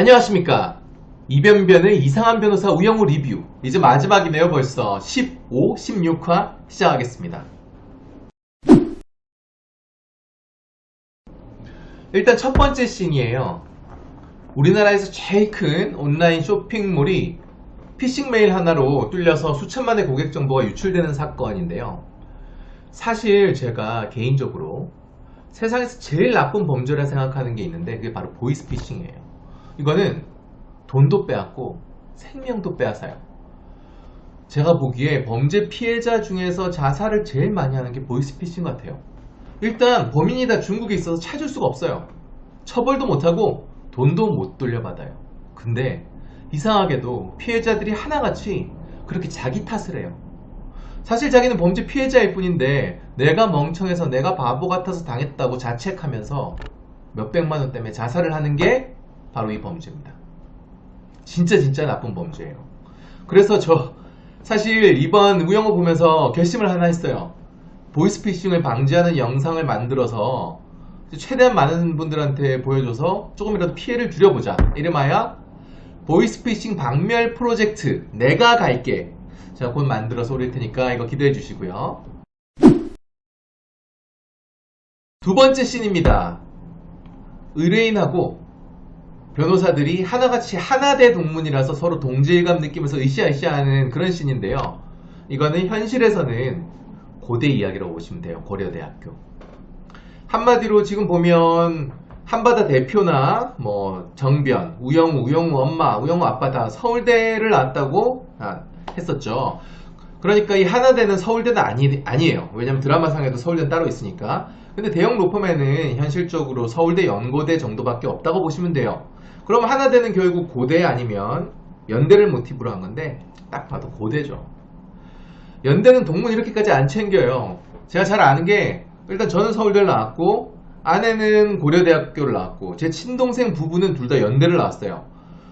안녕하십니까. 이변변의 이상한 변호사 우영우 리뷰. 이제 마지막이네요. 벌써 15, 16화 시작하겠습니다. 일단 첫 번째 씬이에요. 우리나라에서 제일 큰 온라인 쇼핑몰이 피싱 메일 하나로 뚫려서 수천만의 고객 정보가 유출되는 사건인데요. 사실 제가 개인적으로 세상에서 제일 나쁜 범죄라 생각하는 게 있는데 그게 바로 보이스피싱이에요. 이거는 돈도 빼앗고 생명도 빼앗아요. 제가 보기에 범죄 피해자 중에서 자살을 제일 많이 하는 게 보이스피싱 같아요. 일단 범인이 다 중국에 있어서 찾을 수가 없어요. 처벌도 못하고 돈도 못 돌려받아요. 근데 이상하게도 피해자들이 하나같이 그렇게 자기 탓을 해요. 사실 자기는 범죄 피해자일 뿐인데 내가 멍청해서 내가 바보 같아서 당했다고 자책하면서 몇백만원 때문에 자살을 하는 게 바로 이 범죄입니다. 진짜 나쁜 범죄예요. 그래서 저 사실 이번 우영우 보면서 결심을 하나 했어요. 보이스피싱을 방지하는 영상을 만들어서 최대한 많은 분들한테 보여줘서 조금이라도 피해를 줄여보자. 이름하여 보이스피싱 박멸 프로젝트 내가 갈게. 제가 곧 만들어서 올릴 테니까 이거 기대해 주시고요. 두 번째 씬입니다. 의뢰인하고 변호사들이 하나같이 하나대 동문이라서 서로 동질감 느끼면서 으쌰으쌰하는 그런 씬인데요. 이거는 현실에서는 고대 이야기라고 보시면 돼요. 고려대학교. 한마디로 지금 보면 한바다 대표나 정변, 우영우 엄마, 우영우 아빠 다 서울대를 나왔다고 했었죠. 그러니까 이 하나대는 서울대는 아니에요. 왜냐면 드라마상에도 서울대는 따로 있으니까. 근데 대형 로펌에는 현실적으로 서울대, 연고대 정도밖에 없다고 보시면 돼요. 그럼 하나대는 결국 고대 아니면 연대를 모티브로 한 건데 딱 봐도 고대죠. 연대는 동문 이렇게까지 안 챙겨요. 제가 잘 아는 게 일단 저는 서울대를 나왔고 아내는 고려대학교를 나왔고 제 친동생 부부는 둘 다 연대를 나왔어요.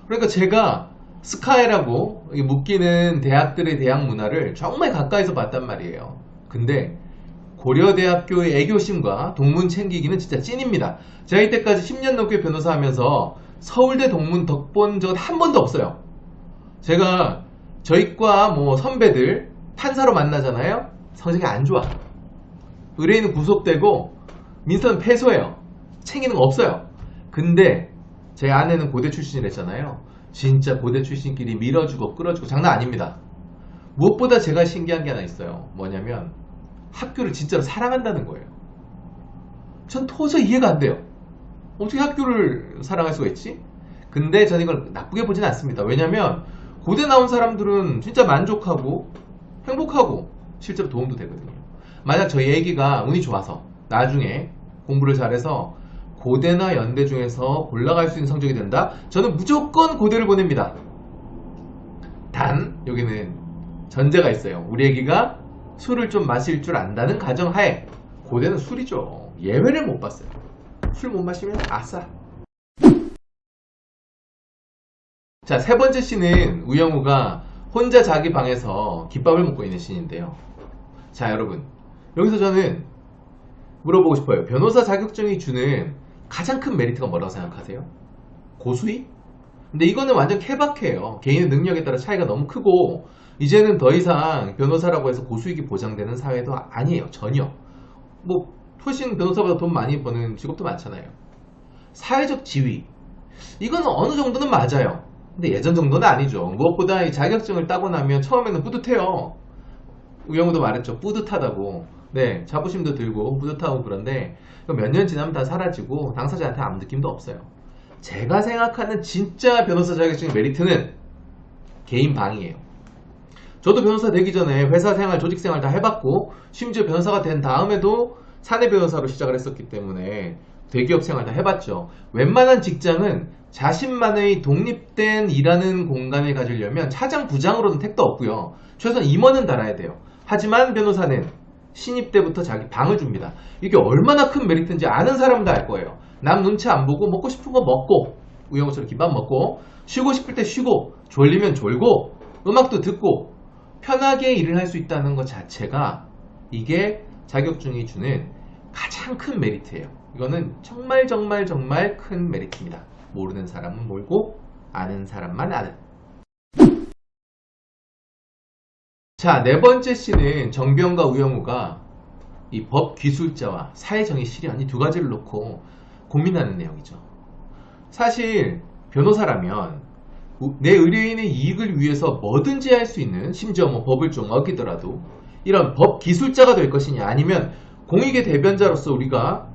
그러니까 제가 스카이라고 묶이는 대학들의 대학 문화를 정말 가까이서 봤단 말이에요. 근데 고려대학교의 애교심과 동문 챙기기는 진짜 찐입니다. 제가 이때까지 10년 넘게 변호사 하면서 서울대 동문 덕본 적 한 번도 없어요. 제가 저희과 선배들 판사로 만나잖아요. 성적이 안 좋아. 의뢰인은 구속되고 민사는 패소해요. 챙기는 거 없어요. 근데 제 아내는 고대 출신이랬잖아요. 진짜 고대 출신끼리 밀어주고 끌어주고 장난 아닙니다. 무엇보다 제가 신기한 게 하나 있어요. 뭐냐면 학교를 진짜로 사랑한다는 거예요. 전 도저히 이해가 안 돼요. 어떻게 학교를 사랑할 수가 있지? 근데 저는 이걸 나쁘게 보진 않습니다. 왜냐면 고대 나온 사람들은 진짜 만족하고 행복하고 실제로 도움도 되거든요. 만약 저희 애기가 운이 좋아서 나중에 공부를 잘해서 고대나 연대 중에서 골라갈 수 있는 성적이 된다? 저는 무조건 고대를 보냅니다. 단 여기는 전제가 있어요. 우리 애기가 술을 좀 마실 줄 안다는 가정하에. 고대는 술이죠. 예외를 못 봤어요. 술 못 마시면 아싸. 자, 세 번째 씬은 우영우가 혼자 자기 방에서 김밥을 먹고 있는 씬인데요. 자, 여러분 여기서 저는 물어보고 싶어요. 변호사 자격증이 주는 가장 큰 메리트가 뭐라고 생각하세요? 고수익? 근데 이거는 완전 케바케예요. 개인의 능력에 따라 차이가 너무 크고 이제는 더 이상 변호사라고 해서 고수익이 보장되는 사회도 아니에요. 전혀. 훨씬 변호사보다 돈 많이 버는 직업도 많잖아요. 사회적 지위. 이거는 어느 정도는 맞아요. 근데 예전 정도는 아니죠. 무엇보다 이 자격증을 따고 나면 처음에는 뿌듯해요. 우영우도 말했죠. 뿌듯하다고. 네, 자부심도 들고 뿌듯하고 그런데 몇 년 지나면 다 사라지고 당사자한테 아무 느낌도 없어요. 제가 생각하는 진짜 변호사 자격증의 메리트는 개인 방이에요. 저도 변호사 되기 전에 회사 생활, 조직 생활 다 해봤고 심지어 변호사가 된 다음에도 사내 변호사로 시작을 했었기 때문에 대기업 생활 다 해봤죠. 웬만한 직장은 자신만의 독립된 일하는 공간을 가지려면 차장, 부장으로는 택도 없고요. 최소한 임원은 달아야 돼요. 하지만 변호사는 신입 때부터 자기 방을 줍니다. 이게 얼마나 큰 메리트인지 아는 사람도 알 거예요. 남 눈치 안 보고 먹고 싶은 거 먹고 우영우처럼 김밥 먹고 쉬고 싶을 때 쉬고 졸리면 졸고 음악도 듣고 편하게 일을 할 수 있다는 것 자체가 이게 자격증이 주는 가장 큰 메리트예요. 이거는 정말 큰 메리트입니다. 모르는 사람은 몰고 아는 사람만 아는. 자, 네 번째 C는 정병과 우영우가 이 법 기술자와 사회정의 실현 이 두 가지를 놓고 고민하는 내용이죠. 사실 변호사라면 내 의뢰인의 이익을 위해서 뭐든지 할 수 있는, 심지어 뭐 법을 좀 어기더라도 이런 법 기술자가 될 것이냐, 아니면 공익의 대변자로서 우리가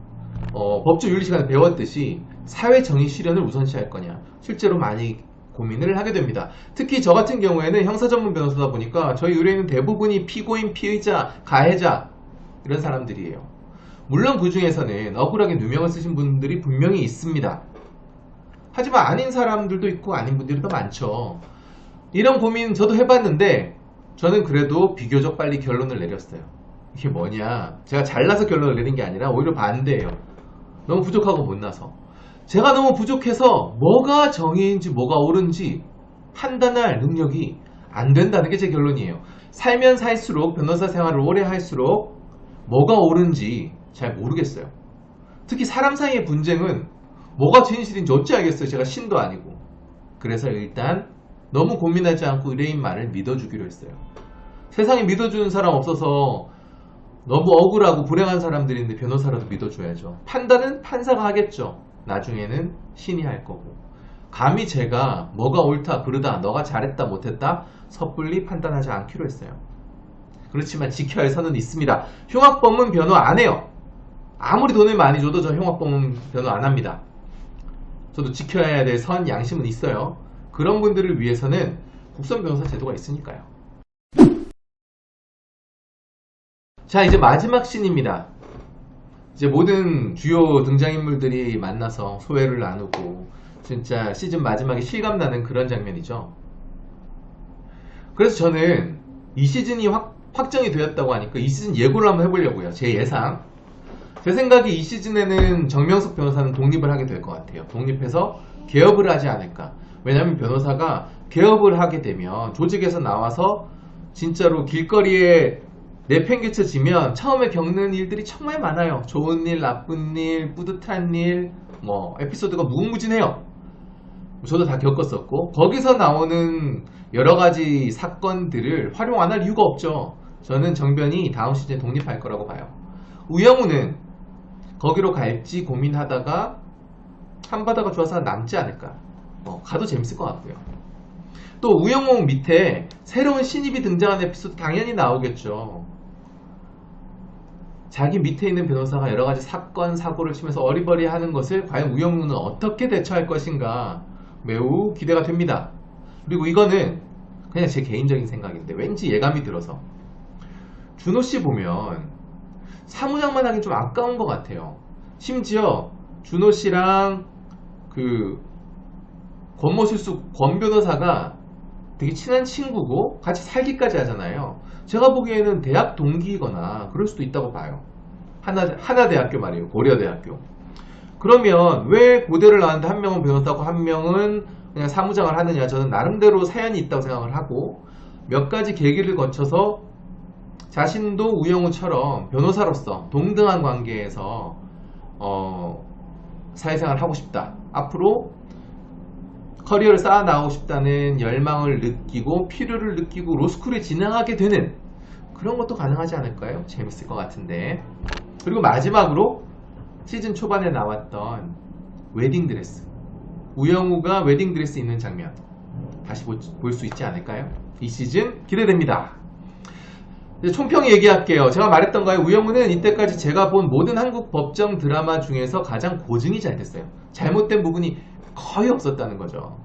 법조 윤리 시간에 배웠듯이 사회정의 실현을 우선시할 거냐, 실제로 많이 고민을 하게 됩니다. 특히 저 같은 경우에는 형사 전문 변호사다 보니까 저희 의뢰인은 대부분이 피고인, 피의자, 가해자 이런 사람들이에요. 물론 그 중에서는 억울하게 누명을 쓰신 분들이 분명히 있습니다. 하지만 아닌 사람들도 있고 아닌 분들이 더 많죠. 이런 고민 저도 해봤는데 저는 그래도 비교적 빨리 결론을 내렸어요. 이게 뭐냐, 제가 잘나서 결론을 내린 게 아니라 오히려 반대예요. 너무 부족하고 못나서 제가 너무 부족해서 뭐가 정의인지 뭐가 옳은지 판단할 능력이 안 된다는 게 제 결론이에요. 살면 살수록, 변호사 생활을 오래 할수록 뭐가 옳은지 잘 모르겠어요. 특히 사람 사이의 분쟁은 뭐가 진실인지 어찌 알겠어요. 제가 신도 아니고. 그래서 일단 너무 고민하지 않고 의뢰인 말을 믿어주기로 했어요. 세상에 믿어주는 사람 없어서 너무 억울하고 불행한 사람들인데 변호사라도 믿어줘야죠. 판단은 판사가 하겠죠. 나중에는 신이 할 거고. 감히 제가 뭐가 옳다 그르다, 너가 잘했다 못했다 섣불리 판단하지 않기로 했어요. 그렇지만 지켜야 할 선은 있습니다. 흉악범은 변호 안 해요. 아무리 돈을 많이 줘도 저 흉악범은 변호 안 합니다. 저도 지켜야 될 선, 양심은 있어요. 그런 분들을 위해서는 국선 변호사 제도가 있으니까요. 자, 이제 마지막 씬입니다. 이제 모든 주요 등장인물들이 만나서 소회를 나누고 진짜 시즌 마지막에 실감나는 그런 장면이죠. 그래서 저는 이 시즌이 확정이 되었다고 하니까 이 시즌 예고를 한번 해보려고요. 제 예상. 제 생각에 이 시즌에는 정명석 변호사는 독립을 하게 될 것 같아요. 독립해서 개업을 하지 않을까. 왜냐하면 변호사가 개업을 하게 되면 조직에서 나와서 진짜로 길거리에 내팽개쳐지면 처음에 겪는 일들이 정말 많아요. 좋은 일, 나쁜 일, 뿌듯한 일, 뭐 에피소드가 무궁무진해요. 저도 다 겪었었고, 거기서 나오는 여러가지 사건들을 활용 안 할 이유가 없죠. 저는 정변이 다음 시즌에 독립할 거라고 봐요. 우영우는 거기로 갈지 고민하다가 한바다가 좋아서 남지 않을까. 가도 재밌을 것 같고요. 또 우영우 밑에 새로운 신입이 등장하는 에피소드 당연히 나오겠죠. 자기 밑에 있는 변호사가 여러가지 사건, 사고를 치면서 어리버리하는 것을 과연 우영우는 어떻게 대처할 것인가 매우 기대가 됩니다. 그리고 이거는 그냥 제 개인적인 생각인데 왠지 예감이 들어서 준호씨 보면 사무장만 하긴 좀 아까운 것 같아요. 심지어 준호씨랑 그 권모실수 권 변호사가 되게 친한 친구고 같이 살기까지 하잖아요. 제가 보기에는 대학 동기이거나 그럴 수도 있다고 봐요. 하나대학교 말이에요. 고려대학교. 그러면 왜 고대를 나왔는데 한 명은 변호사고 한 명은 그냥 사무장을 하느냐. 저는 나름대로 사연이 있다고 생각을 하고 몇 가지 계기를 거쳐서 자신도 우영우처럼 변호사로서 동등한 관계에서 사회생활을 하고 싶다. 앞으로 커리어를 쌓아 나가고 싶다는 열망을 느끼고 필요를 느끼고 로스쿨에 진학하게 되는 그런 것도 가능하지 않을까요? 재밌을 것 같은데. 그리고 마지막으로 시즌 초반에 나왔던 웨딩드레스, 우영우가 웨딩드레스 입는 장면 다시 볼 수 있지 않을까요? 이 시즌 기대됩니다. 이제 총평 얘기할게요. 제가 말했던 거예요. 우영우는 이때까지 제가 본 모든 한국 법정 드라마 중에서 가장 고증이 잘 됐어요. 잘못된 부분이 거의 없었다는 거죠.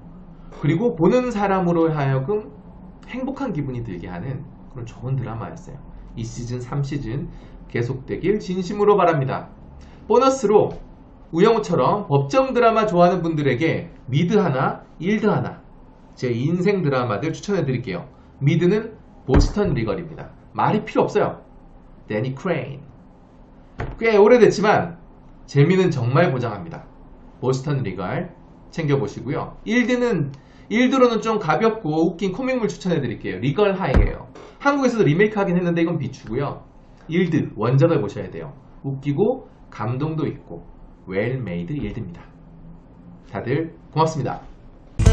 그리고 보는 사람으로 하여금 행복한 기분이 들게 하는 그런 좋은 드라마였어요. 이 시즌 3시즌 계속되길 진심으로 바랍니다. 보너스로 우영우처럼 법정 드라마 좋아하는 분들에게 미드 하나, 일드 하나 제 인생 드라마들 추천해 드릴게요. 미드는 보스턴 리걸입니다. 말이 필요 없어요. 데니 크레인. 꽤 오래됐지만 재미는 정말 보장합니다. 보스턴 리걸 챙겨보시고요. 일드로는 좀 가볍고 웃긴 코믹물 추천해드릴게요. 리걸 하이예요. 한국에서도 리메이크 하긴 했는데 이건 비추고요. 일드 원작을 보셔야 돼요. 웃기고 감동도 있고 웰 메이드 일드입니다. 다들 고맙습니다.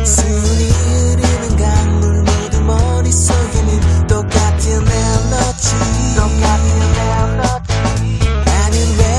순이 흐르는 강물 모두 머릿속에